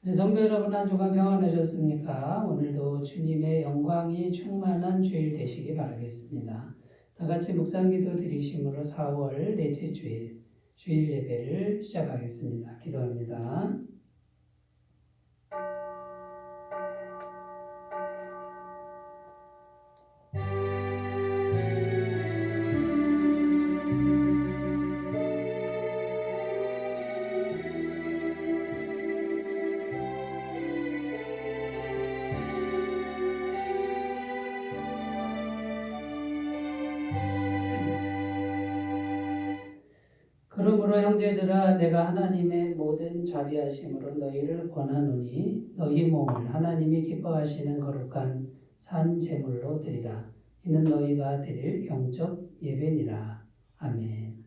네, 성도 여러분, 한 주간 평안하셨습니까? 오늘도 주님의 영광이 충만한 주일 되시기 바라겠습니다. 다 같이 묵상기도 드리심으로 4월 넷째 주일 예배를 시작하겠습니다. 기도합니다. 그러므로 형제들아, 내가 하나님의 모든 자비하심으로 너희를 권하노니 너희 몸을 하나님이 기뻐하시는 거룩한 산 제물로 드리라. 이는 너희가 드릴 영적 예배니라. 아멘.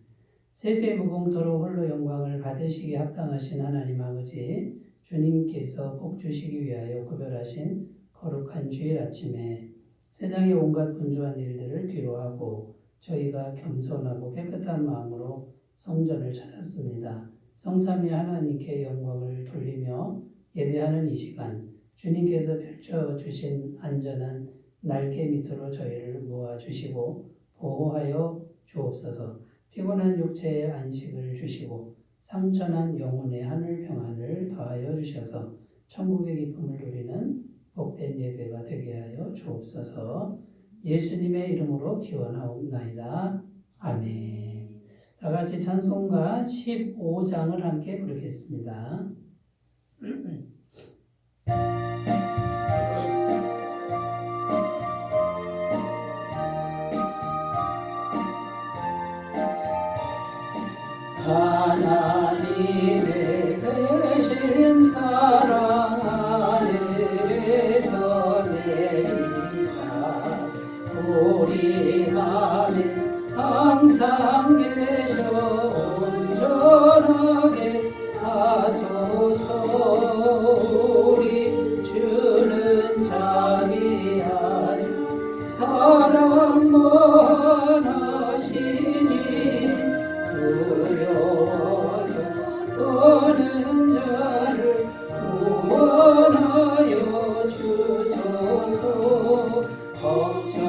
세세무궁토록 홀로 영광을 받으시기에 합당하신 하나님 아버지, 주님께서 복 주시기 위하여 구별하신 거룩한 주일 아침에 세상의 온갖 분주한 일들을 뒤로하고 저희가 겸손하고 깨끗한 마음으로 성전을 찾았습니다. 성삼위 하나님께 영광을 돌리며 예배하는 이 시간, 주님께서 펼쳐주신 안전한 날개 밑으로 저희를 모아주시고 보호하여 주옵소서. 피곤한 육체의 안식을 주시고 상처난 영혼의 하늘 평안을 더하여 주셔서 천국의 기쁨을 누리는 복된 예배가 되게 하여 주옵소서. 예수님의 이름으로 기원하옵나이다. 아멘. 다 같이 찬송가 15장을 함께 부르겠습니다. 하나님의 크신 사랑 하늘에서 내리사 우리 맘에 항상 계셔 온전하게 하소서. 우리 주는 자비하사 사랑 원하시니 두려워서 떠는 자를 구원하여 주소서. 걱정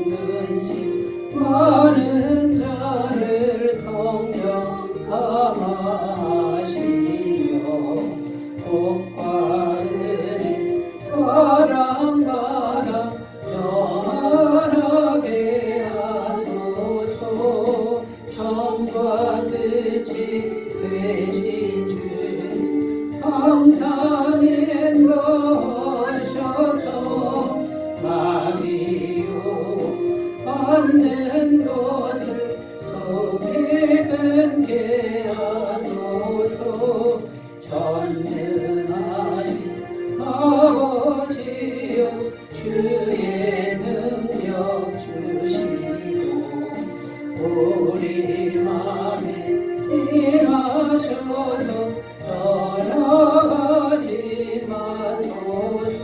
근심 많은 자를 성령 감하시며 복과 은혜 사랑받아 영원하게 하소서. 처음과 끝이 되신 주님 항상 인도하셔서 마귀요 받는 것을 속히 끊게 하소서. 전능하신 아버지여 주의 능력 주시고 우리 맘에 임하셔서 떠나가지 마소서.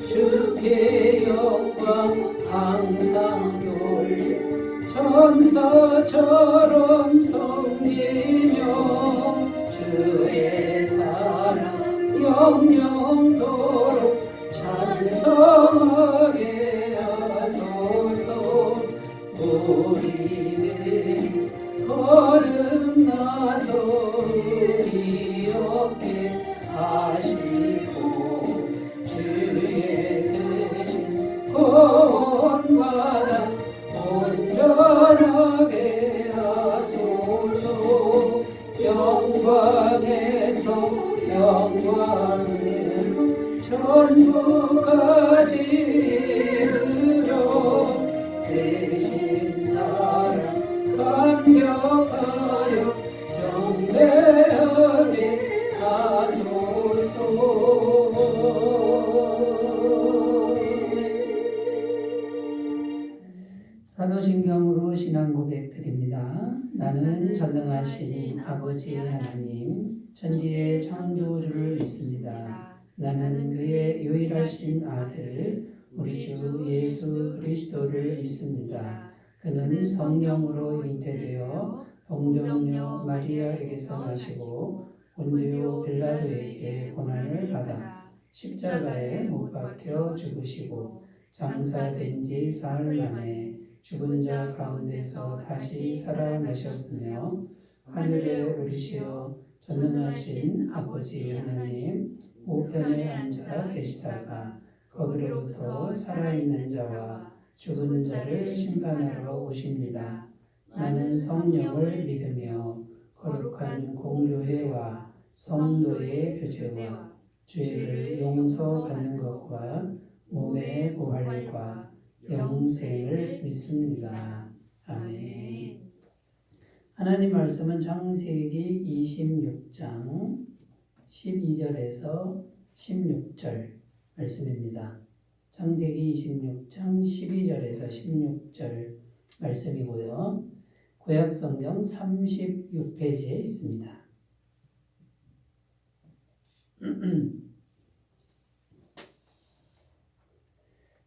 주께 영광 항상 돌려 천사처럼 섬기며 주의 사랑 영영토록 찬송하게 하소서. 우리들이 거듭나서 의리 없게 하시고 주의 대신 구원받아 온전하게 하소서. 영광에서 영광으로 천국까지 이르러 대신 사랑 감격하여 경배하게 하소서. 사도신경으로 신앙 고백 드립니다. 나는 전능하신 아버지 하나님, 천지의 창조주를 믿습니다. 나는 그의 유일하신 아들, 우리 주 예수 그리스도를 믿습니다. 그는 성령으로 잉태되어 동정녀 마리아에게서 나시고 본디오 빌라도에게 고난을 받아 십자가에 못 박혀 죽으시고 장사된 지 사흘 만에 죽은 자 가운데서 다시 살아나셨으며 하늘에 오르시어 전능하신 아버지 하나님 우편에 앉아 계시다가 거기로부터 살아있는 자와 죽은 자를 심판하러 오십니다. 나는 성령을 믿으며 거룩한 공교회와 성도의 교제와 죄를 용서받는 것과 몸의 부활과 영생을 믿습니다. 아멘. 하나님 말씀은 창세기 26장 12절에서 16절 말씀입니다. 창세기 26장 12절에서 16절 말씀이고요. 구약성경 36페이지에 있습니다.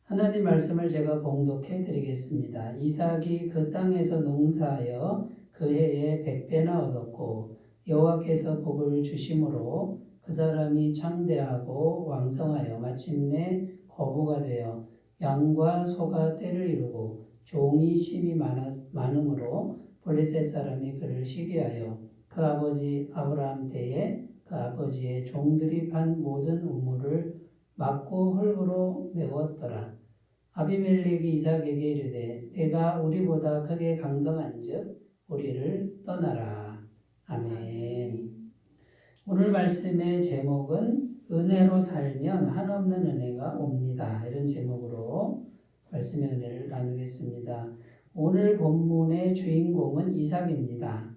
하나님 말씀을 제가 봉독해 드리겠습니다. 이삭이 그 땅에서 농사하여 그 해에 100배나 얻었고 여호와께서 복을 주심으로 그 사람이 창대하고 왕성하여 마침내 거부가 되어 양과 소가 떼를 이루고 종이 심이 많음으로 블레셋 사람이 그를 시기하여 그 아버지 아브라함 때에 그 아버지의 종들이 판 모든 우물을 막고 흙으로 메웠더라. 아비멜렉이 이삭에게 이르되 내가 우리보다 크게 강성한즉 우리를 떠나라. 아멘. 오늘 말씀의 제목은 은혜로 살면 한없는 은혜가 옵니다. 이런 제목으로 말씀의 은혜를 나누겠습니다. 오늘 본문의 주인공은 이삭입니다.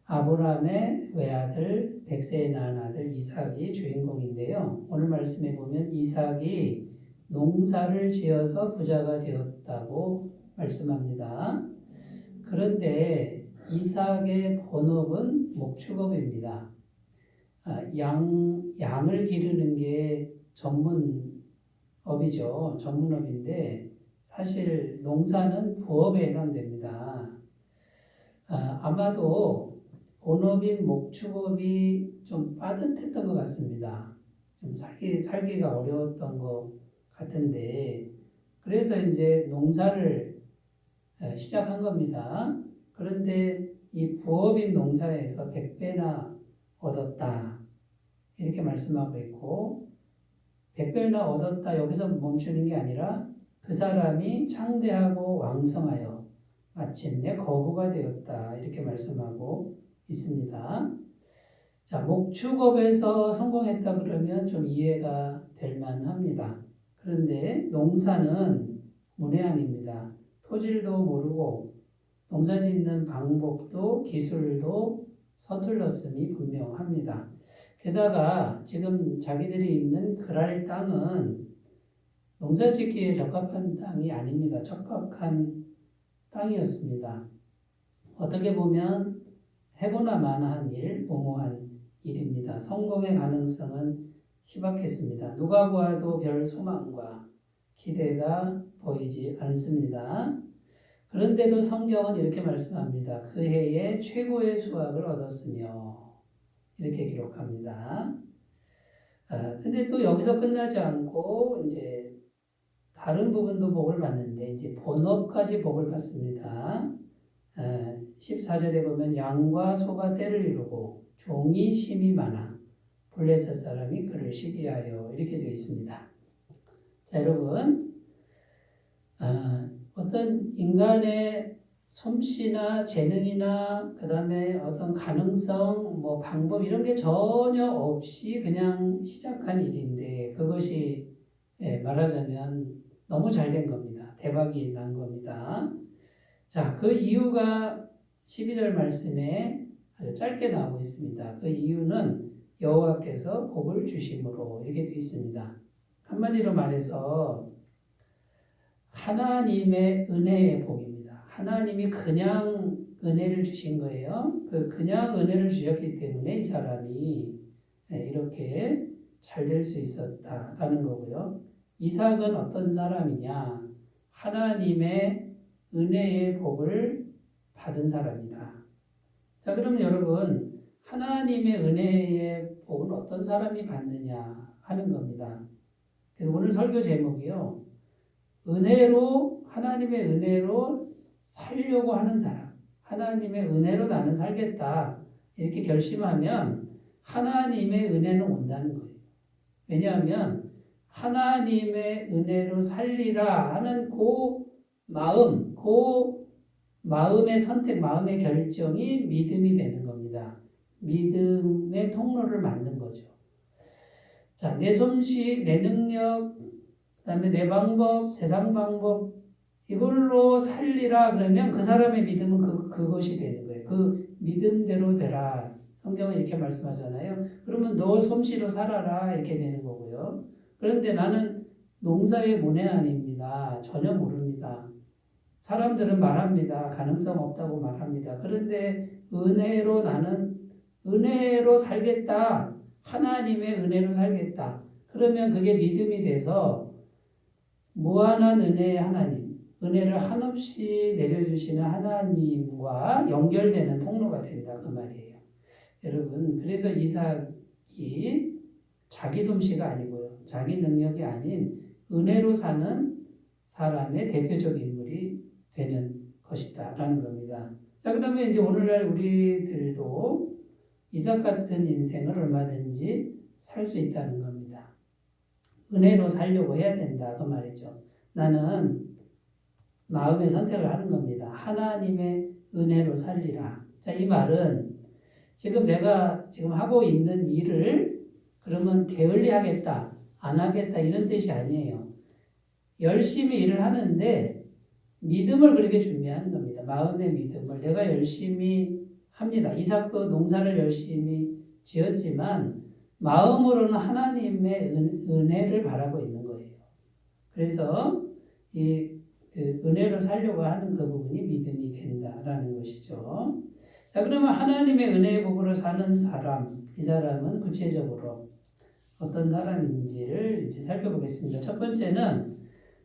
아브라함의 외아들 100세에 낳은 아들 이삭이 주인공인데요. 오늘 말씀에 보면 이삭이 농사를 지어서 부자가 되었다고 말씀합니다. 그런데 이삭의 본업은 목축업입니다. 양을 기르는 게 전문업이죠. 전문업인데 사실 농사는 부업에 해당됩니다. 아마도 본업인 목축업이 좀 빠듯했던 것 같습니다. 좀 살기가 어려웠던 것 같은데 그래서 이제 농사를 시작한 겁니다. 그런데 이 부업인 농사에서 100배나 얻었다 이렇게 말씀하고 있고 100배나 얻었다 여기서 멈추는 게 아니라 그 사람이 창대하고 왕성하여 마침내 거부가 되었다 이렇게 말씀하고 있습니다. 자, 목축업에서 성공했다 그러면 좀 이해가 될 만합니다. 그런데 농사는 문외한입니다. 토질도 모르고 농사 짓는 방법도 기술도 서툴렀음이 분명합니다. 게다가 지금 자기들이 있는 그랄 땅은 농사 짓기에 적합한 땅이 아닙니다. 척박한 땅이었습니다. 어떻게 보면 해보나 마나한 일, 무모한 일입니다. 성공의 가능성은 희박했습니다. 누가 보아도 별 소망과 기대가 보이지 않습니다. 그런데도 성경은 이렇게 말씀합니다. 그 해에 최고의 수확을 얻었으며 이렇게 기록합니다. 근데 또 여기서 끝나지 않고 이제 다른 부분도 복을 받는데 이제 본업까지 복을 받습니다. 14절에 보면 양과 소가 떼를 이루고 종이 심이 많아 블레셋 사람이 그를 시기하여 이렇게 되어 있습니다. 자, 여러분 어떤 인간의 솜씨나 재능이나 그 다음에 어떤 가능성, 방법 이런 게 전혀 없이 그냥 시작한 일인데 그것이 말하자면 너무 잘 된 겁니다. 대박이 난 겁니다. 자, 그 이유가 12절 말씀에 아주 짧게 나오고 있습니다. 그 이유는 여호와께서 복을 주심으로 이렇게 되어 있습니다. 한마디로 말해서 하나님의 은혜의 복입니다. 하나님이 그냥 은혜를 주신 거예요. 그냥 은혜를 주셨기 때문에 이 사람이 이렇게 잘 될 수 있었다라는 거고요. 이삭은 어떤 사람이냐? 하나님의 은혜의 복을 받은 사람이다. 자, 그럼 여러분, 하나님의 은혜의 복은 어떤 사람이 받느냐 하는 겁니다. 그래서 오늘 설교 제목이요. 하나님의 은혜로 살려고 하는 사람. 하나님의 은혜로 나는 살겠다. 이렇게 결심하면 하나님의 은혜는 온다는 거예요. 왜냐하면 하나님의 은혜로 살리라 하는 마음의 선택, 마음의 결정이 믿음이 되는 겁니다. 믿음의 통로를 만든 거죠. 자, 내 솜씨, 내 능력, 그다음에 내 방법, 세상 방법 이걸로 살리라 그러면 그 사람의 믿음은 그것이 되는 거예요. 그 믿음대로 되라. 성경은 이렇게 말씀하잖아요. 그러면 너 솜씨로 살아라 이렇게 되는 거고요. 그런데 나는 농사의 문외한입니다. 전혀 모릅니다. 사람들은 말합니다. 가능성 없다고 말합니다. 그런데 나는 은혜로 살겠다. 하나님의 은혜로 살겠다. 그러면 그게 믿음이 돼서 무한한 은혜의 하나님, 은혜를 한없이 내려주시는 하나님과 연결되는 통로가 된다 그 말이에요. 여러분, 그래서 이삭이 자기 솜씨가 아니고요. 자기 능력이 아닌 은혜로 사는 사람의 대표적 인물이 되는 것이다 라는 겁니다. 자, 그러면 이제 오늘날 우리들도 이삭 같은 인생을 얼마든지 살 수 있다는 겁니다. 은혜로 살려고 해야 된다 그 말이죠. 나는 마음의 선택을 하는 겁니다. 하나님의 은혜로 살리라. 자, 이 말은 내가 지금 하고 있는 일을 그러면 게을리 하겠다, 안 하겠다 이런 뜻이 아니에요. 열심히 일을 하는데 믿음을 그렇게 준비하는 겁니다. 마음의 믿음을 내가 열심히 합니다. 이삭도 농사를 열심히 지었지만 마음으로는 하나님의 은혜를 바라고 있는 거예요. 그래서 은혜로 살려고 하는 그 부분이 믿음이 된다라는 것이죠. 자, 그러면 하나님의 은혜의 복으로 사는 사람, 이 사람은 구체적으로 어떤 사람인지를 이제 살펴보겠습니다. 첫 번째는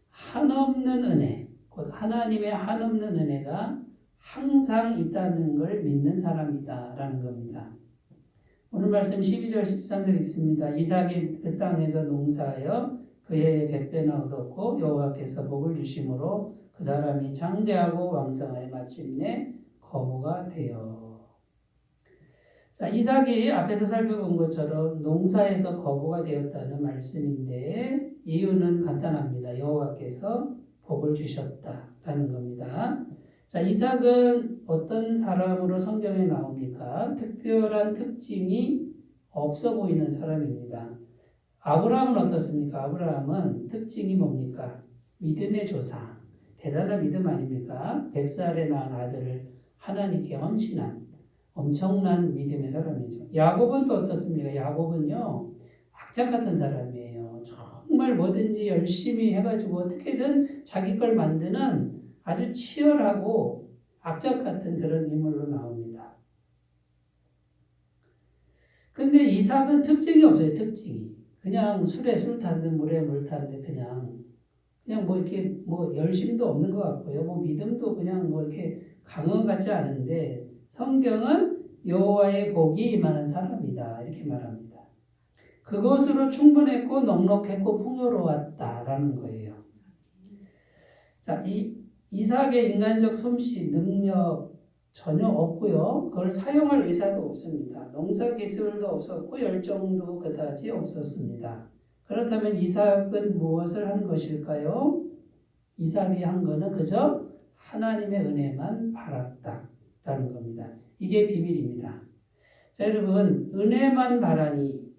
한없는 은혜, 곧 하나님의 한없는 은혜가 항상 있다는 걸 믿는 사람이다라는 겁니다. 오늘 말씀 12절 13절 있습니다. 이삭이 그 땅에서 농사하여 그의 100배나 얻었고 여호와께서 복을 주심으로 그 사람이 장대하고 왕성하여 마침내 거부가 되어. 자, 이삭이 앞에서 살펴본 것처럼 농사에서 거부가 되었다는 말씀인데 이유는 간단합니다. 여호와께서 복을 주셨다라는 겁니다. 자, 이삭은 어떤 사람으로 성경에 나옵니까? 특별한 특징이 없어 보이는 사람입니다. 아브라함은 어떻습니까? 아브라함은 특징이 뭡니까? 믿음의 조상. 대단한 믿음 아닙니까? 100살에 낳은 아들을 하나님께 헌신한 엄청난 믿음의 사람이죠. 야곱은 또 어떻습니까? 야곱은요, 악장 같은 사람이에요. 정말 뭐든지 열심히 해가지고 어떻게든 자기 걸 만드는 아주 치열하고 악작 같은 그런 인물로 나옵니다. 근데 이삭은 특징이 없어요. 특징이. 그냥 술에 술 타듯 물에 물 타듯 그냥 뭐 이렇게 뭐 열심도 없는 것 같고요. 뭐 믿음도 그냥 뭐 이렇게 강한 것 같지 않은데 성경은 여호와의 복이 임하는 사람이다 이렇게 말합니다. 그것으로 충분했고 넉넉했고 풍요로웠다라는 거예요. 자, 이삭의 인간적 솜씨, 능력 전혀 없고요. 그걸 사용할 의사도 없습니다. 농사 기술도 없었고 열정도 그다지 없었습니다. 그렇다면 이삭은 무엇을 한 것일까요? 이삭이 한 거는 그저 하나님의 은혜만 바랐다라는 겁니다. 이게 비밀입니다. 자, 여러분, 은혜만 바라니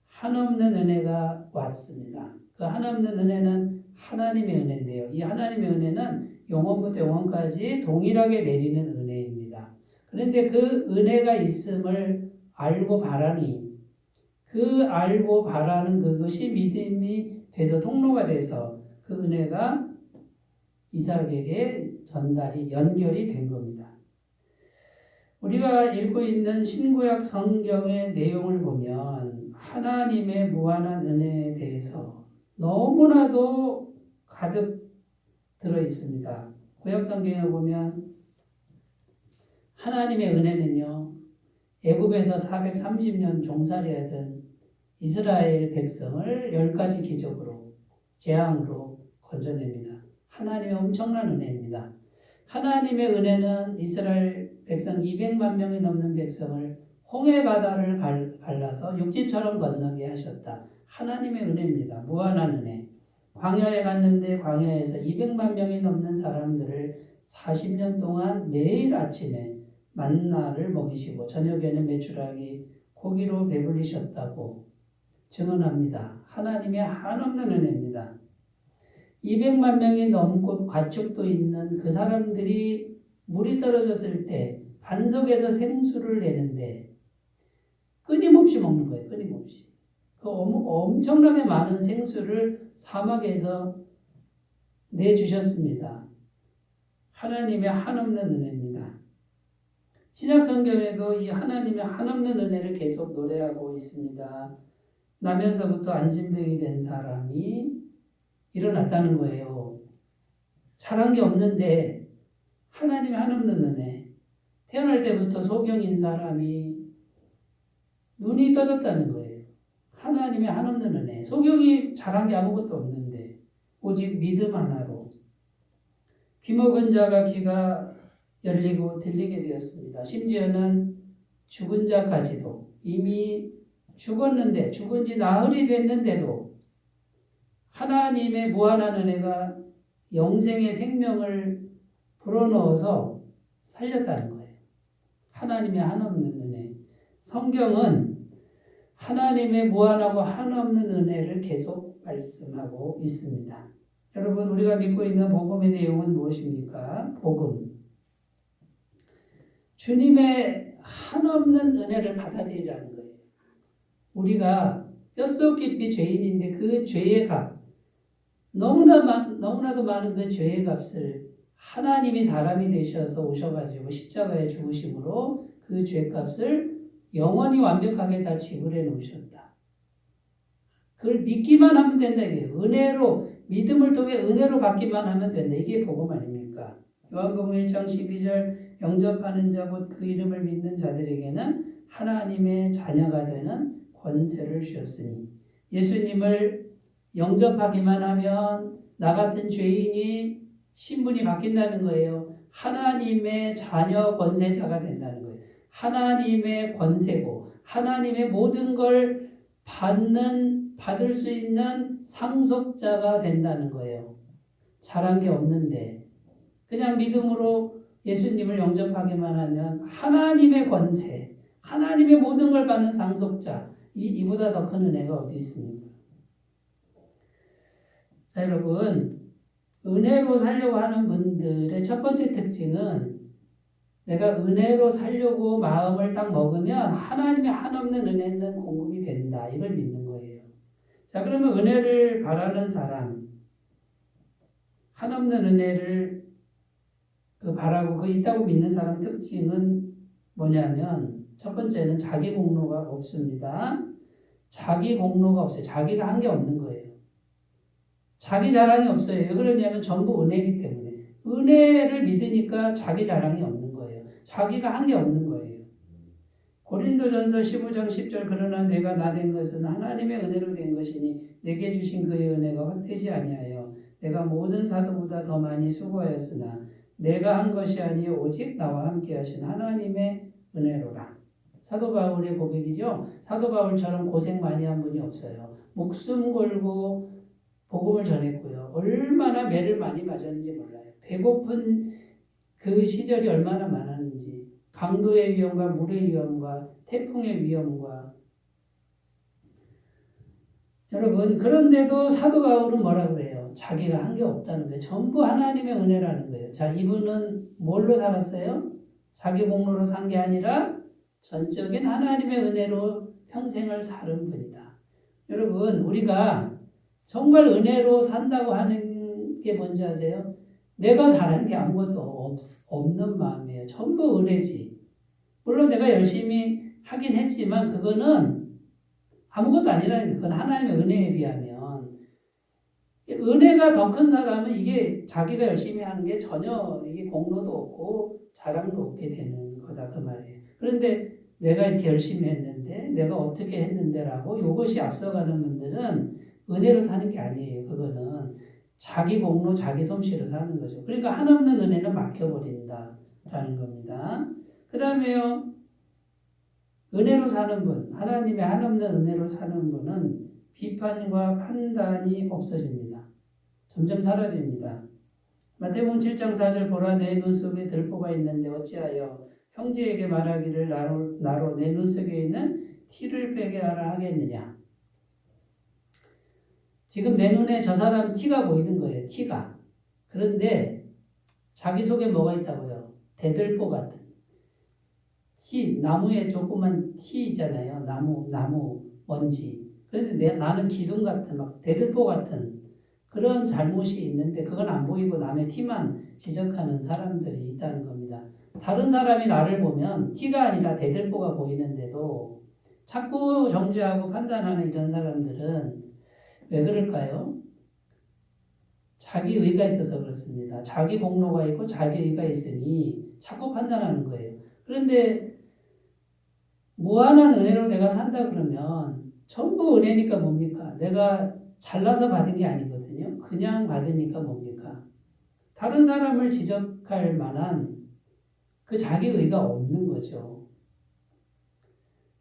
한없는 은혜가 왔습니다. 그 한없는 은혜는 하나님의 은혜인데요. 이 하나님의 은혜는 영원부터 영원까지 동일하게 내리는 은혜입니다. 그런데 그 은혜가 있음을 알고 바라니 그 알고 바라는 그것이 믿음이 돼서 통로가 돼서 그 은혜가 이삭에게 연결이 된 겁니다. 우리가 읽고 있는 신구약 성경의 내용을 보면 하나님의 무한한 은혜에 대해서 너무나도 가득 들어 있습니다. 구약 성경에 보면 하나님의 은혜는요, 애굽에서 430년 종살이하던 이스라엘 백성을 10가지 기적으로 재앙으로 건져냅니다. 하나님의 엄청난 은혜입니다. 하나님의 은혜는 이스라엘 백성 200만 명이 넘는 백성을 홍해 바다를 갈라서 육지처럼 건너게 하셨다. 하나님의 은혜입니다. 무한한 은혜. 광야에 갔는데 광야에서 200만 명이 넘는 사람들을 40년 동안 매일 아침에 만나를 먹이시고 저녁에는 메추라기 고기로 배불리셨다고 증언합니다. 하나님의 한없는 은혜입니다. 200만 명이 넘고 가축도 있는 그 사람들이 물이 떨어졌을 때 반석에서 생수를 내는데 끊임없이 먹는 거예요. 끊임없이. 그 엄청나게 많은 생수를 사막에서 내주셨습니다. 하나님의 한없는 은혜입니다. 신약 성경에도 이 하나님의 한없는 은혜를 계속 노래하고 있습니다. 나면서부터 안진병이 된 사람이 일어났다는 거예요. 잘한 게 없는데 하나님의 한없는 은혜. 태어날 때부터 소경인 사람이 눈이 떠졌다는 거예요. 하나님의 한없는 은혜. 소경이 잘한 게 아무것도 없는데 오직 믿음 하나로 귀 먹은 자가 귀가 열리고 들리게 되었습니다. 심지어는 죽은 자까지도 이미 죽었는데 죽은 지 나흘이 됐는데도 하나님의 무한한 은혜가 영생의 생명을 불어넣어서 살렸다는 거예요. 하나님의 한없는 은혜. 성경은 하나님의 무한하고 한없는 은혜를 계속 말씀하고 있습니다. 여러분, 우리가 믿고 있는 복음의 내용은 무엇입니까? 복음. 주님의 한없는 은혜를 받아들이라는 거예요. 우리가 뼛속 깊이 죄인인데 그 죄의 값, 너무나도 많은 그 죄의 값을 하나님이 사람이 되셔서 오셔가지고 십자가에 죽으심으로 그 죄값을 영원히 완벽하게 다 지불해 놓으셨다. 그걸 믿기만 하면 된다. 이게 은혜로, 믿음을 통해 은혜로 받기만 하면 된다. 이게 복음 아닙니까? 요한복음 1장 12절 영접하는 자 곧 그 이름을 믿는 자들에게는 하나님의 자녀가 되는 권세를 주셨으니 예수님을 영접하기만 하면 나 같은 죄인이 신분이 바뀐다는 거예요. 하나님의 자녀 권세자가 된다는 거예요. 하나님의 권세고 하나님의 모든 걸 받을 수 있는 상속자가 된다는 거예요. 잘한 게 없는데 그냥 믿음으로 예수님을 영접하기만 하면 하나님의 권세, 하나님의 모든 걸 받는 상속자, 이보다 더 큰 은혜가 어디 있습니까? 자, 여러분, 은혜로 살려고 하는 분들의 첫 번째 특징은 내가 은혜로 살려고 마음을 딱 먹으면 하나님의 한없는 은혜는 공급이 된다. 이걸 믿는 거예요. 자, 그러면 은혜를 바라는 사람, 한없는 은혜를 바라고 있다고 믿는 사람 특징은 뭐냐면 첫 번째는 자기 공로가 없습니다. 자기 공로가 없어요. 자기가 한 게 없는 거예요. 자기 자랑이 없어요. 왜 그러냐면 전부 은혜이기 때문에. 은혜를 믿으니까 자기 자랑이 없는 거예요. 자기가 한 게 없는 거예요. 고린도전서 15장 10절 그러나 내가 나 된 것은 하나님의 은혜로 된 것이니 내게 주신 그의 은혜가 헛되지 아니하여 내가 모든 사도보다 더 많이 수고하였으나 내가 한 것이 아니요 오직 나와 함께 하신 하나님의 은혜로라. 사도 바울의 고백이죠. 사도 바울처럼 고생 많이 한 분이 없어요. 목숨 걸고 복음을 전했고요. 얼마나 매를 많이 맞았는지 몰라요. 배고픈 그 시절이 얼마나 많았는지. 강도의 위험과 물의 위험과 태풍의 위험과 여러분 그런데도 사도 바울은 뭐라 그래요? 자기가 한 게 없다는 거예요. 전부 하나님의 은혜라는 거예요. 자, 이분은 뭘로 살았어요? 자기 공로로 산 게 아니라 전적인 하나님의 은혜로 평생을 사는 분이다. 여러분 우리가 정말 은혜로 산다고 하는 게 뭔지 아세요? 내가 잘한 게 아무것도 없는 마음이에요. 전부 은혜지. 물론 내가 열심히 하긴 했지만 그거는 아무것도 아니라는 게 그건 하나님의 은혜에 비하면 은혜가 더 큰 사람은 이게 자기가 열심히 한 게 전혀 이게 공로도 없고 자랑도 없게 되는 거다 그 말이에요. 그런데 내가 이렇게 열심히 했는데, 내가 어떻게 했는데라고 이것이 앞서가는 분들은 은혜로 사는 게 아니에요. 그거는 자기 공로, 자기 솜씨로 사는 거죠. 그러니까 한없는 은혜는 막혀버린다라는 겁니다. 그 다음에요, 은혜로 사는 분, 하나님의 한없는 은혜로 사는 분은 비판과 판단이 없어집니다. 점점 사라집니다. 마태복음 7장 4절 보라 내 눈 속에 들보가 있는데 어찌하여 형제에게 말하기를 나로 내 눈 속에 있는 티를 빼게 하라 하겠느냐. 지금 내 눈에 저 사람 티가 보이는 거예요. 티가. 그런데 자기 속에 뭐가 있다고요? 대들보 같은 티, 나무에 조그만 티 있잖아요. 나무 먼지. 그런데 나는 기둥 같은 막 대들보 같은 그런 잘못이 있는데 그건 안 보이고 남의 티만 지적하는 사람들이 있다는 겁니다. 다른 사람이 나를 보면 티가 아니라 대들보가 보이는데도 자꾸 정죄하고 판단하는 이런 사람들은 왜 그럴까요? 자기 의가 있어서 그렇습니다. 자기 공로가 있고 자기 의가 있으니 자꾸 판단하는 거예요. 그런데 무한한 은혜로 내가 산다 그러면 전부 은혜니까 뭡니까? 내가 잘나서 받은 게 아니거든요. 그냥 받으니까 뭡니까? 다른 사람을 지적할 만한 그 자기 의가 없는 거죠.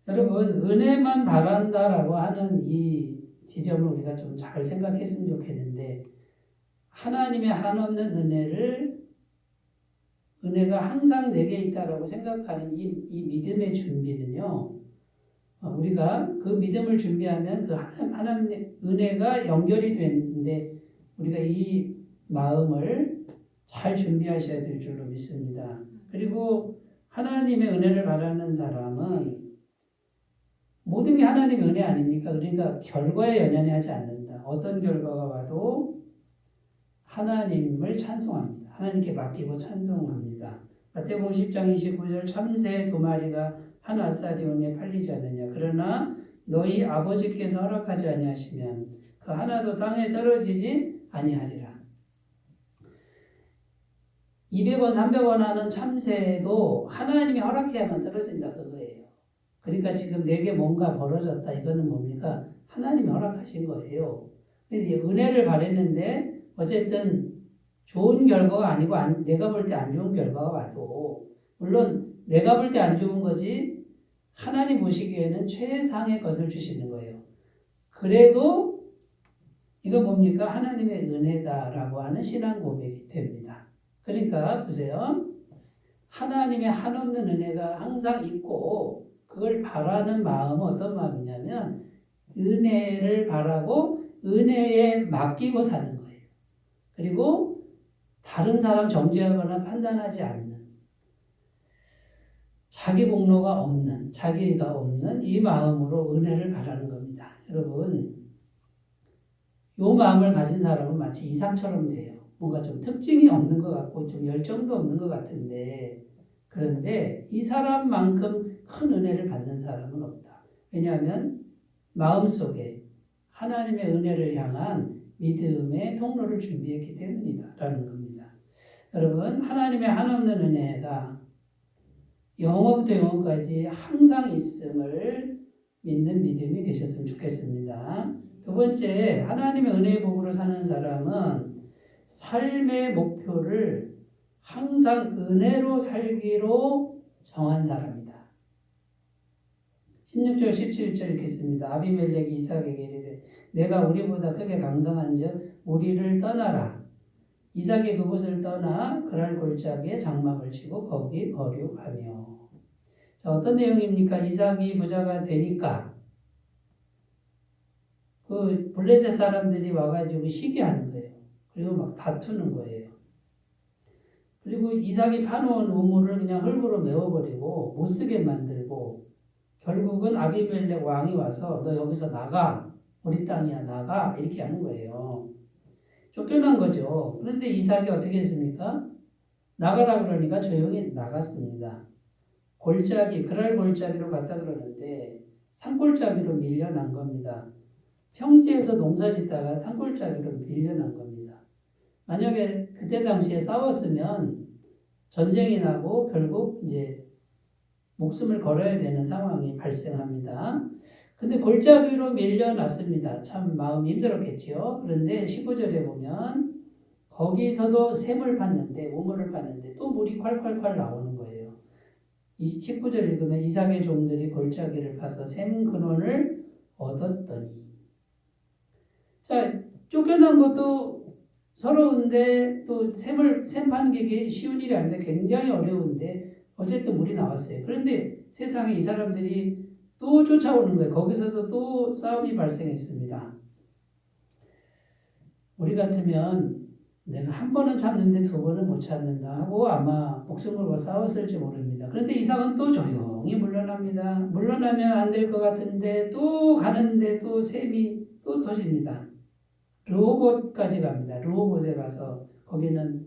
여러분, 은혜만 바란다라고 하는 이 지점을 우리가 좀 잘 생각했으면 좋겠는데, 하나님의 한없는 은혜가 항상 내게 있다라고 생각하는 이 믿음의 준비는요, 우리가 그 믿음을 준비하면 그 하나님의 은혜가 연결이 되는데, 우리가 이 마음을 잘 준비하셔야 될 줄로 믿습니다. 그리고 하나님의 은혜를 바라는 사람은 모든 게 하나님의 은혜 아닙니까? 그러니까 결과에 연연하지 않는다. 어떤 결과가 와도 하나님을 찬송합니다. 하나님께 맡기고 찬송합니다. 마태복음 10장 29절 참새 2마리가 한 아사리온에 팔리지 않느냐. 그러나 너희 아버지께서 허락하지 아니하시면 그 하나도 땅에 떨어지지 아니하리라. 200원, 300원 하는 참새도 하나님이 허락해야만 떨어진다 그거예요. 그러니까 지금 내게 뭔가 벌어졌다. 이거는 뭡니까? 하나님이 허락하신 거예요. 근데 은혜를 바랬는데 어쨌든 좋은 결과가 아니고 내가 볼 때 안 좋은 결과가 와도 물론 내가 볼 때 안 좋은 거지 하나님 보시기에는 최상의 것을 주시는 거예요. 그래도 이거 뭡니까? 하나님의 은혜다라고 하는 신앙 고백이 됩니다. 그러니까 보세요. 하나님의 한없는 은혜가 항상 있고 그걸 바라는 마음은 어떤 마음이냐면 은혜를 바라고 은혜에 맡기고 사는 거예요. 그리고 다른 사람 정죄하거나 판단하지 않는 자기 공로가 없는 자기가 없는 이 마음으로 은혜를 바라는 겁니다. 여러분 이 마음을 가진 사람은 마치 이삭처럼 돼요. 뭔가 좀 특징이 없는 것 같고 좀 열정도 없는 것 같은데 그런데 이 사람만큼 큰 은혜를 받는 사람은 없다. 왜냐하면 마음속에 하나님의 은혜를 향한 믿음의 통로를 준비했기 때문이다 라는 겁니다. 여러분 하나님의 한없는 은혜가 영원부터 영원까지 항상 있음을 믿는 믿음이 되셨으면 좋겠습니다. 두 번째, 하나님의 은혜의 복으로 사는 사람은 삶의 목표를 항상 은혜로 살기로 정한 사람이다. 16절 17절 읽겠습니다. 아비멜렉이 이삭에게 이르되 내가 우리보다 크게 강성한즉 우리를 떠나라. 이삭이 그곳을 떠나 그랄 골짜기에 장막을 치고 거기 거류하며. 자, 어떤 내용입니까? 이삭이 부자가 되니까 그 블레셋 사람들이 와가지고 시기하는 거예요. 그리고 막 다투는 거예요. 그리고 이삭이 파놓은 우물을 그냥 흙으로 메워버리고 못쓰게 만들고 결국은 아비멜렉 왕이 와서 너 여기서 나가. 우리 땅이야 나가. 이렇게 하는 거예요. 쫓겨난 거죠. 그런데 이삭이 어떻게 했습니까? 나가라 그러니까 조용히 나갔습니다. 그랄 골짜기로 갔다 그러는데 산골짜기로 밀려난 겁니다. 평지에서 농사 짓다가 산골짜기로 밀려난 겁니다. 만약에 그때 당시에 싸웠으면 전쟁이 나고 결국 이제 목숨을 걸어야 되는 상황이 발생합니다. 근데 골짜기로 밀려났습니다. 참 마음이 힘들었겠지요. 그런데 15절에 보면 거기서도 샘을 팠는데 우물을 팠는데 또 물이 콸콸콸 나오는 거예요. 19절 읽으면 이삭의 종들이 골짜기를 파서 샘 근원을 얻었더니. 자, 쫓겨난 것도 서러운데 또 샘 파는 게 쉬운 일이 아닌데 굉장히 어려운데 어쨌든 물이 나왔어요. 그런데 세상에 이 사람들이 또 쫓아오는 거예요. 거기서도 또 싸움이 발생했습니다. 우리 같으면 내가 한 번은 참는데 두 번은 못 참는다 하고 아마 목숨 걸고 싸웠을지 모릅니다. 그런데 이삭은 또 조용히 물러납니다. 물러나면 안 될 것 같은데 또 가는데 또 샘이 또 터집니다. 르호봇까지 갑니다. 르호봇에 가서 거기는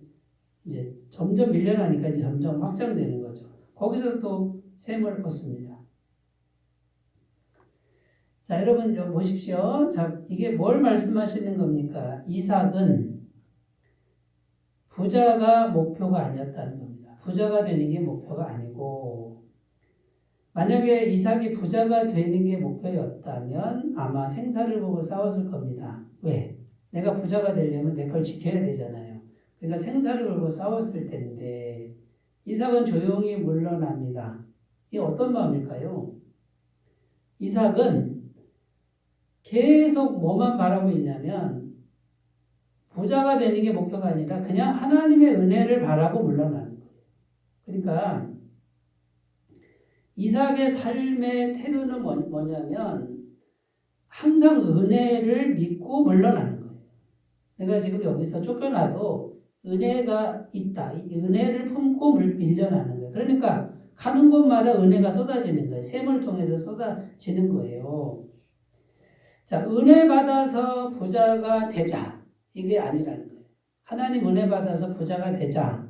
이제 점점 밀려나니까 이제 점점 확장되는 거죠. 거기서 또 샘을 얻습니다. 자, 여러분 보십시오. 자, 이게 뭘 말씀하시는 겁니까? 이삭은 부자가 목표가 아니었다는 겁니다. 부자가 되는 게 목표가 아니고 만약에 이삭이 부자가 되는 게 목표였다면 아마 생사를 보고 싸웠을 겁니다. 왜? 내가 부자가 되려면 내 걸 지켜야 되잖아요. 그러니까 생사를 걸고 싸웠을 텐데 이삭은 조용히 물러납니다. 이게 어떤 마음일까요? 이삭은 계속 뭐만 바라고 있냐면 부자가 되는 게 목표가 아니라 그냥 하나님의 은혜를 바라고 물러나는 거예요. 그러니까 이삭의 삶의 태도는 뭐냐면 항상 은혜를 믿고 물러나는 거예요. 내가 지금 여기서 쫓겨나도 은혜가 있다. 이 은혜를 품고 밀려나는 거예요. 그러니까 가는 곳마다 은혜가 쏟아지는 거예요. 샘을 통해서 쏟아지는 거예요. 자, 은혜 받아서 부자가 되자. 이게 아니라는 거예요. 하나님 은혜 받아서 부자가 되자.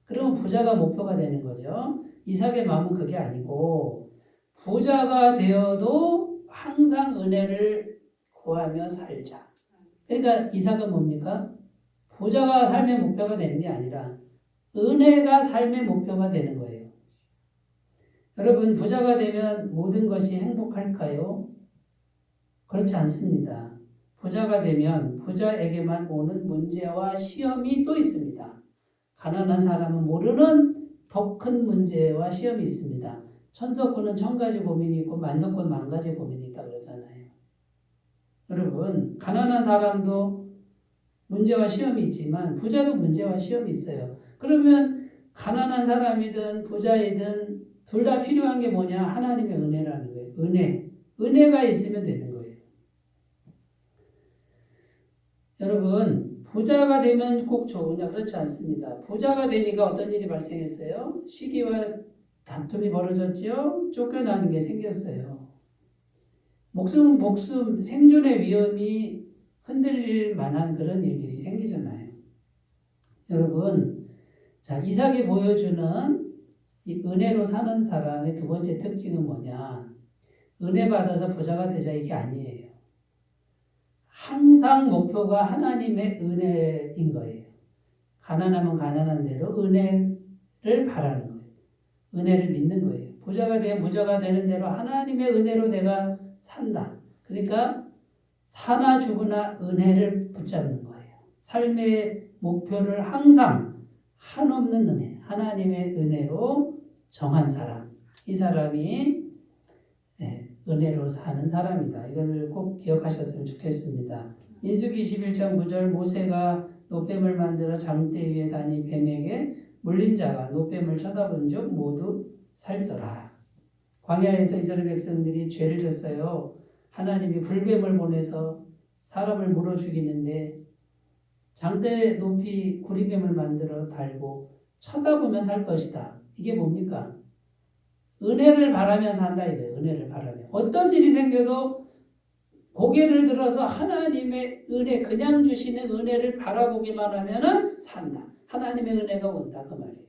그러면 부자가 목표가 되는 거죠. 이삭의 마음은 그게 아니고 부자가 되어도 항상 은혜를 구하며 살자. 그러니까 이삭은 뭡니까? 부자가 삶의 목표가 되는 게 아니라 은혜가 삶의 목표가 되는 거예요. 여러분, 부자가 되면 모든 것이 행복할까요? 그렇지 않습니다. 부자가 되면 부자에게만 오는 문제와 시험이 또 있습니다. 가난한 사람은 모르는 더 큰 문제와 시험이 있습니다. 천석군은 1000가지 고민이 있고 만석군 10,000가지 고민이 있다고 그러잖아요. 여러분, 가난한 사람도 문제와 시험이 있지만 부자도 문제와 시험이 있어요. 그러면 가난한 사람이든 부자이든 둘 다 필요한 게 뭐냐? 하나님의 은혜라는 거예요. 은혜가 있으면 되는 거예요. 여러분, 부자가 되면 꼭 좋으냐? 그렇지 않습니다. 부자가 되니까 어떤 일이 발생했어요? 시기와 다툼이 벌어졌죠? 쫓겨나는 게 생겼어요. 목숨, 생존의 위험이 흔들릴 만한 그런 일들이 생기잖아요. 여러분, 자, 이삭이 보여주는 이 은혜로 사는 사람의 두 번째 특징은 뭐냐? 은혜 받아서 부자가 되자 이게 아니에요. 항상 목표가 하나님의 은혜인 거예요. 가난하면 가난한 대로 은혜를 바라는 거예요. 은혜를 믿는 거예요. 부자가 되면 부자가 되는 대로 하나님의 은혜로 내가 산다. 그러니까 사나 죽으나 은혜를 붙잡는 거예요. 삶의 목표를 항상 한없는 은혜, 하나님의 은혜로 정한 사람. 이 사람이 은혜로 사는 사람이다. 이것을 꼭 기억하셨으면 좋겠습니다. 민수기 21장 9절 모세가 노뱀을 만들어 장대 위에 다니 뱀에게 물린 자가 노뱀을 쳐다본 적 모두 살더라. 광야에서 이스라엘 백성들이 죄를 졌어요. 하나님이 불뱀을 보내서 사람을 물어 죽이는데 장대 높이 구리뱀을 만들어 달고 쳐다보면 살 것이다. 이게 뭡니까? 은혜를 바라며 산다 이거예요. 은혜를 바라며. 어떤 일이 생겨도 고개를 들어서 하나님의 은혜, 그냥 주시는 은혜를 바라보기만 하면은 산다. 하나님의 은혜가 온다 그 말이에요.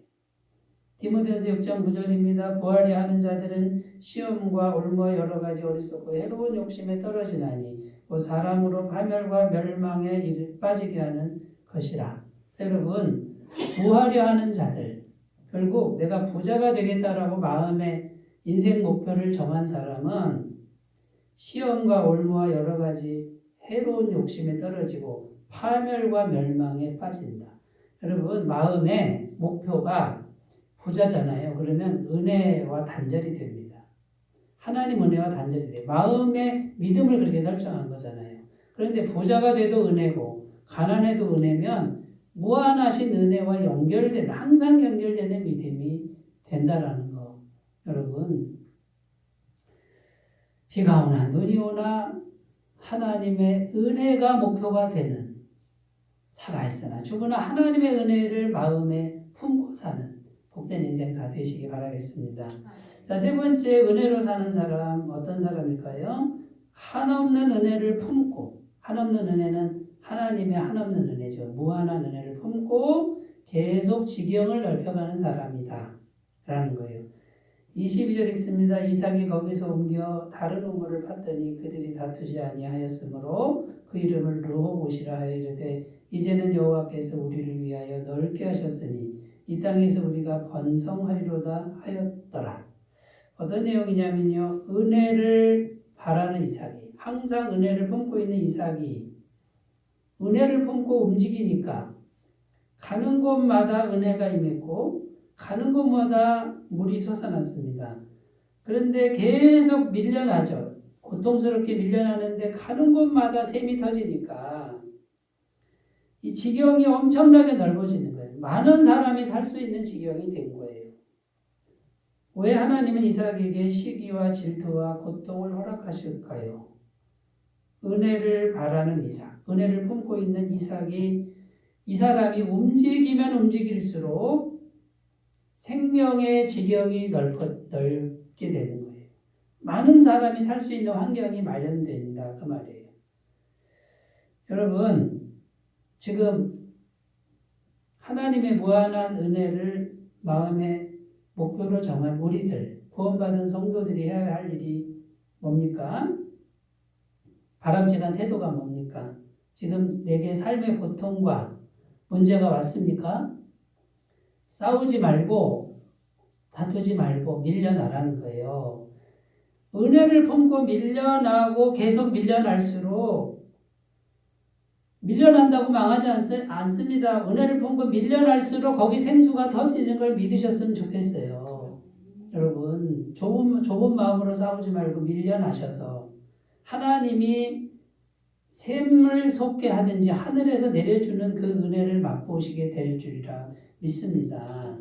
디모데후서 6장 9절입니다. 부활이 하는 자들은 시험과 올무와 여러 가지 어리석고 해로운 욕심에 떨어지나니 그 사람으로 파멸과 멸망에 빠지게 하는 것이라. 여러분, 부활이 하는 자들, 결국 내가 부자가 되겠다라고 마음에 인생 목표를 정한 사람은 시험과 올무와 여러 가지 해로운 욕심에 떨어지고 파멸과 멸망에 빠진다. 여러분, 마음의 목표가 부자잖아요. 그러면 은혜와 단절이 됩니다. 하나님 은혜와 단절이 돼요. 마음의 믿음을 그렇게 설정한 거잖아요. 그런데 부자가 돼도 은혜고 가난해도 은혜면 무한하신 은혜와 연결된, 항상 연결되는 믿음이 된다라는 거. 여러분, 비가 오나 눈이 오나 하나님의 은혜가 목표가 되는, 살아있으나 죽으나 하나님의 은혜를 마음에 품고 사는 복된 인생 다 되시기 바라겠습니다. 자, 세 번째, 은혜로 사는 사람 어떤 사람일까요? 한없는 은혜를 품고, 한없는 은혜는 하나님의 한없는 은혜죠. 무한한 은혜를 품고 계속 지경을 넓혀가는 사람이다 라는 거예요. 22절 읽습니다. 이삭이 거기서 옮겨 다른 우물을 팠더니 그들이 다투지 아니하였으므로 그 이름을 르호봇이라 하여 이르되 이제는 여호와께서 우리를 위하여 넓게 하셨으니 이 땅에서 우리가 번성하리로다 하였더라. 어떤 내용이냐면요. 은혜를 바라는 이삭이, 항상 은혜를 품고 있는 이삭이 은혜를 품고 움직이니까 가는 곳마다 은혜가 임했고 가는 곳마다 물이 솟아났습니다. 그런데 계속 밀려나죠. 고통스럽게 밀려나는데 가는 곳마다 샘이 터지니까 이 지경이 엄청나게 넓어지는 거예요. 많은 사람이 살 수 있는 지경이 된 거예요. 왜 하나님은 이삭에게 시기와 질투와 고통을 허락하실까요? 은혜를 바라는 이삭, 은혜를 품고 있는 이삭이, 이 사람이 움직이면 움직일수록 생명의 지경이 넓게 되는 거예요. 많은 사람이 살 수 있는 환경이 마련된다 그 말이에요. 여러분, 지금 하나님의 무한한 은혜를 마음의 목표로 정한 우리들, 구원받은 성도들이 해야 할 일이 뭡니까? 바람직한 태도가 뭡니까? 지금 내게 삶의 고통과 문제가 왔습니까? 싸우지 말고 다투지 말고 밀려나라는 거예요. 은혜를 품고 밀려나고 계속 밀려날수록 밀려난다고 망하지 않습니다. 은혜를 품고 밀려날수록 거기 생수가 터지는 걸 믿으셨으면 좋겠어요. 여러분, 좁은 마음으로 싸우지 말고 밀려나셔서 하나님이 샘을 솟게 하든지 하늘에서 내려주는 그 은혜를 맛보시게 될 줄이라 믿습니다.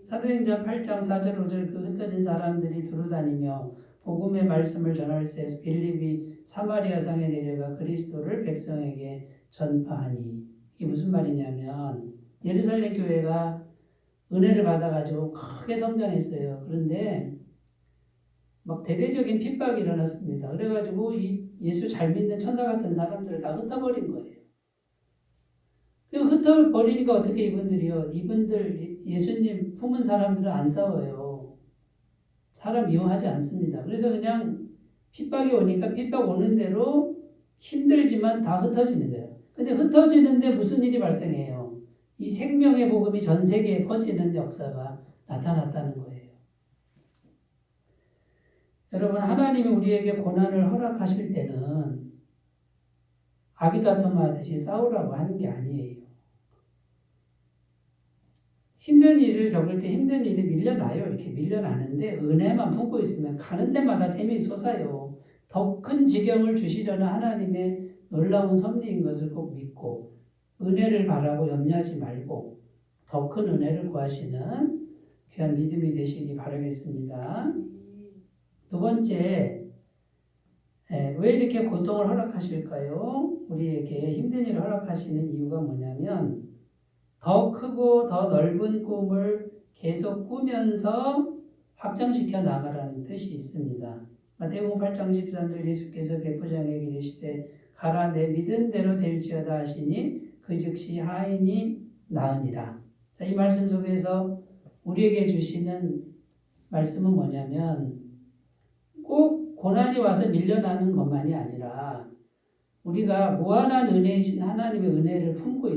사도행전 8장 4절 5절 그 흩어진 사람들이 두루다니며 복음의 말씀을 전할세 빌립이 사마리아 성에 내려가 그리스도를 백성에게 전파하니. 이게 무슨 말이냐면 예루살렘 교회가 은혜를 받아가지고 크게 성장했어요. 그런데 막 대대적인 핍박이 일어났습니다. 그래가지고 이 예수 잘 믿는 천사 같은 사람들을 다 흩어버린 거예요. 흩어버리니까 어떻게 이분들 예수님 품은 사람들은 안 싸워요. 사람 미워하지 않습니다. 그래서 그냥 핍박이 오니까 핍박 오는 대로 힘들지만 다 흩어지는 거예요. 근데 흩어지는데 무슨 일이 발생해요? 이 생명의 복음이 전 세계에 퍼지는 역사가 나타났다는 거예요. 여러분, 하나님이 우리에게 고난을 허락하실 때는 아기 다툼하듯이 싸우라고 하는 게 아니에요. 힘든 일을 겪을 때 힘든 일이 밀려나요. 이렇게 밀려나는데 은혜만 품고 있으면 가는 데마다 샘이 솟아요. 더 큰 지경을 주시려는 하나님의 놀라운 섭리인 것을 꼭 믿고 은혜를 바라고 염려하지 말고 더 큰 은혜를 구하시는 귀한 믿음이 되시기 바라겠습니다. 두 번째, 왜 이렇게 고통을 허락하실까요? 우리에게 힘든 일을 허락하시는 이유가 뭐냐면 더 크고 더 넓은 꿈을 계속 꾸면서 확장시켜 나가라는 뜻이 있습니다. 마태복음 8장 13절 예수께서 백부장에게 이르시되 가라 내 믿은 대로 될지어다 하시니 그 즉시 하인이 나으니라. 자, 이 말씀 속에서 우리에게 주시는 말씀은 뭐냐면 꼭 고난이 와서 밀려나는 것만이 아니라 우리가 무한한 은혜이신 하나님의 은혜를 품고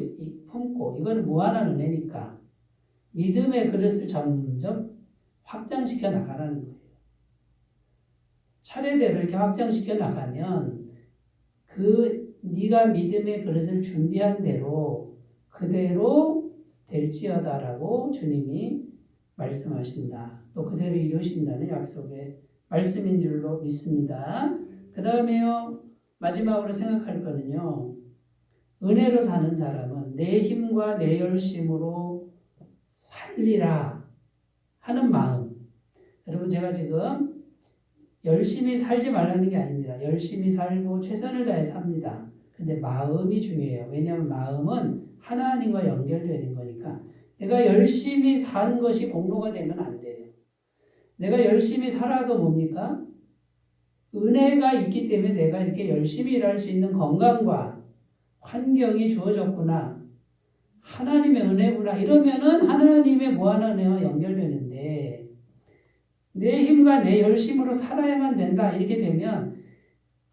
이건 무한한 은혜니까 믿음의 그릇을 점점 확장시켜 나가라는 거예요. 차례대로 이렇게 확장시켜 나가면 그 네가 믿음의 그릇을 준비한 대로 그대로 될지어다라고 주님이 말씀하신다. 또 그대로 이루신다는 약속의 말씀인 줄로 믿습니다. 그 다음에요. 마지막으로 생각할 거는요. 은혜로 사는 사람은 내 힘과 내 열심으로 살리라 하는 마음. 여러분 제가 지금 열심히 살지 말라는 게 아닙니다. 열심히 살고 최선을 다해 삽니다. 근데 마음이 중요해요. 왜냐하면 마음은 하나님과 연결되는 거니까 내가 열심히 사는 것이 공로가 되면 안 돼요. 내가 열심히 살아도 뭡니까? 은혜가 있기 때문에 내가 이렇게 열심히 일할 수 있는 건강과 환경이 주어졌구나. 하나님의 은혜구나. 이러면은 하나님의 무한한 은혜와 연결되는데 내 힘과 내 열심으로 살아야만 된다. 이렇게 되면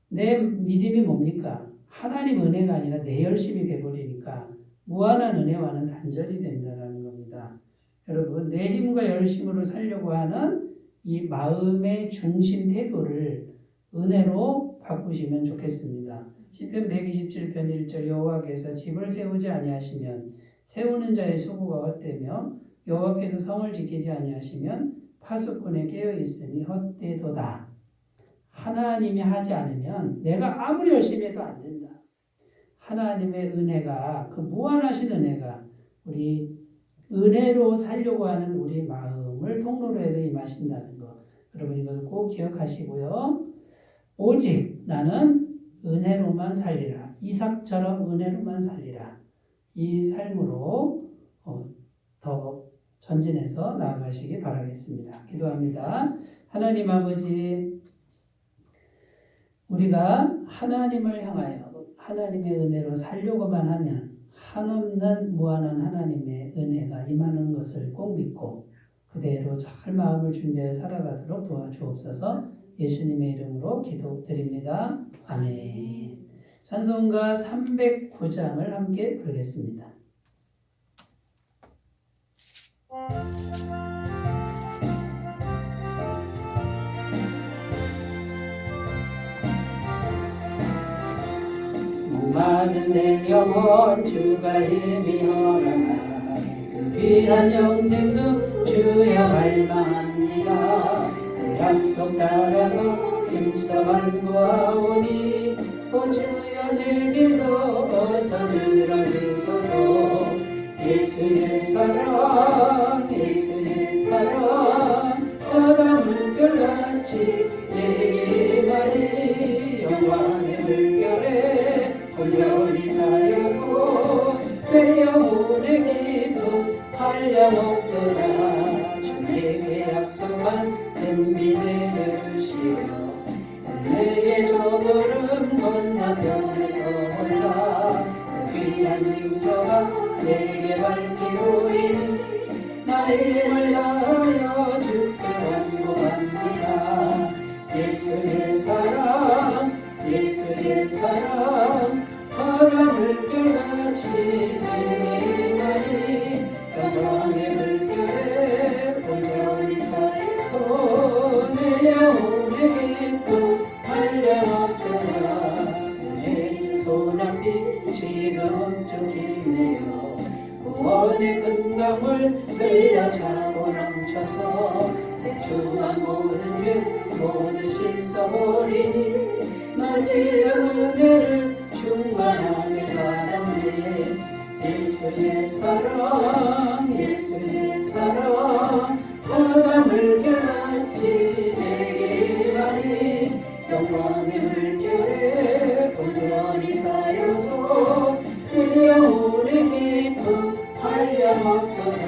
내 믿음이 뭡니까? 하나님 은혜가 아니라 내 열심이 돼버리니까 무한한 은혜와는 단절이 된다는 겁니다. 여러분 내 힘과 열심으로 살려고 하는 이 마음의 중심 태도를 은혜로 바꾸시면 좋겠습니다. 시편 127편 1절 여호와께서 집을 세우지 아니하시면 세우는 자의 수고가 헛되며 여호와께서 성을 지키지 아니하시면 파수꾼에 깨어 있음이 헛되도다. 하나님이 하지 않으면 내가 아무리 열심히 해도 안 된다. 하나님의 은혜가 그 무한하신 은혜가 우리 은혜로 살려고 하는 우리 마음을 통로로 해서 임하신다는 거. 여러분 이걸 꼭 기억하시고요. 오직 나는 은혜로만 살리라. 이삭처럼 은혜로만 살리라. 이 삶으로 더 전진해서 나아가시기 바라겠습니다. 기도합니다. 하나님 아버지, 우리가 하나님을 향하여 하나님의 은혜로 살려고만 하면 한없는 무한한 하나님의 은혜가 임하는 것을 꼭 믿고 그대로 잘 마음을 준비하여 살아가도록 도와주옵소서. 예수님의 이름으로 기도드립니다. 아멘. 찬송가 309장을 함께 부르겠습니다. 목마른 내 영혼 주가 힘이 허락하 그 귀한 영생수 주여 갈망합니다. 그 약속 따라서 힘써 간구하오니 오 주여 내게도 어서 들어주소서. 예수의 사랑 예수의 사랑 바다 물결같이 내게 임하니 영광의 물결에 온전히 쌓여서 내 영혼의 기쁨 한량없도다. 주에게 약속한 은비 내려주시려 내게 저들은 건너편에 떠올라 그 귀한 징조가 내게 밝히오니 나의 힘을 다하여 주께 완고합니다. 예수의 사랑 예수의 사랑 바다 물결같이 내게 임하니 영광의 물결에 온전히 쌓여서 내 영혼의 기쁨 한량없도다. 내 소낙비 지금 చు기네요. 구원의 큰 강물 흘려차고 넘쳐서 내 주한 모든 죄 모두 씻어버리니 마지막 은혜를 충만하게 바라네. 예수의 사랑 예수의 사랑 바다 물결같이 내게 임하니 영광의 물결에 온전히 쌓여서 그 영혼의 기쁨 한량없도다.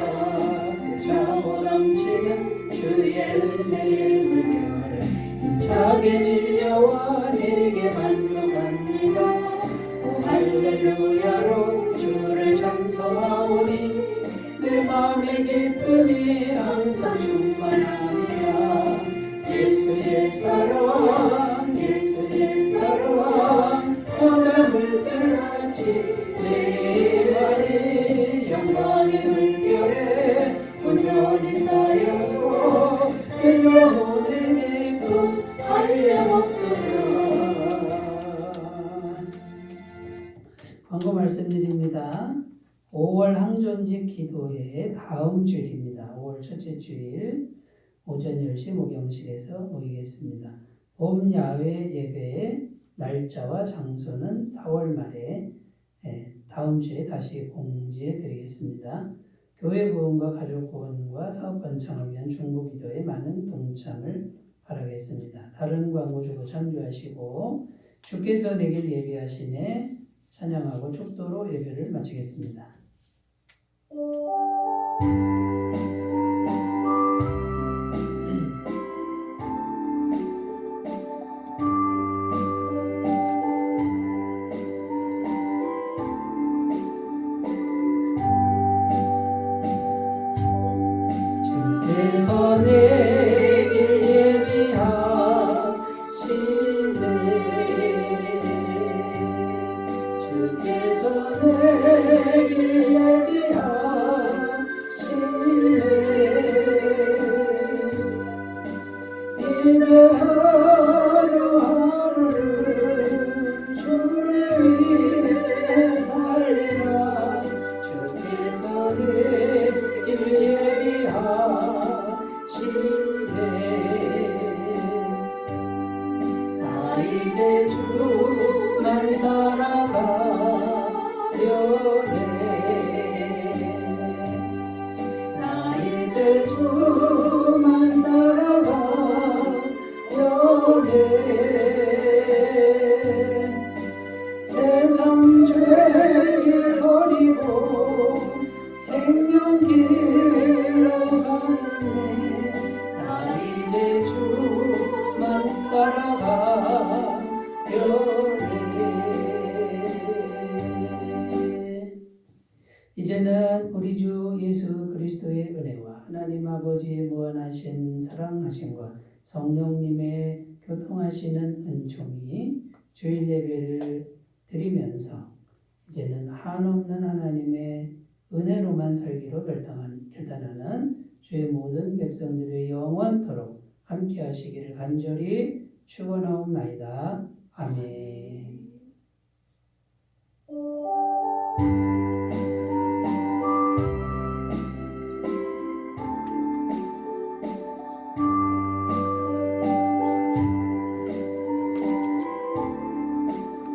차고 넘치는 주의 은혜의 물결 힘차게 밀려와 내게 만족합니다. 오 할렐루야로 주를 찬송하오니 내 맘의 기쁨이 항상 충만합니다. 예수의 사랑 예수의 사랑 바다 물결같이 내게 임하니 영광의 물결에 온전히 쌓여서 그 영혼의 기쁨 한량 광고 말씀드립니다. 5월 항존직 기도회 다음 주일입니다. 5월 첫째 주일 오전 10시 목영실에서 모이겠습니다. 봄 야외 예배 날짜와 장소는 4월 말에 다음 주에 다시 공지해 드리겠습니다. 교회 구원과 가족 구원과 사업 번창을 위한 중보 기도에 많은 동참을 바라겠습니다. 다른 광고 주고 참조하시고 주께서 내길 예배하시네 찬양하고 축도로 예배를 마치겠습니다. 주께서 내길 예비하시네 주께서 내길 예비하시네 이제 하루하루를 주를 위해 살리라 주께서 내길 예비하시네 나 이제 주만 따라가려네 나 이제 주만 따라가려네 세상 죄를 버리고 생명길로 가네 나 이제 주만 따라가려네 이제는 우리 주 예수 그리스도의 은혜와 하나님 아버지의 무한하신 사랑하심과 성령님의 교통하시는 은총이 주일 예배를 드리면서 이제는 한없는 하나님의 은혜로만 살기로 결단하는 주의 모든 백성들의 영원토록 함께 하시기를 간절히 축원하옵나이다. 아멘.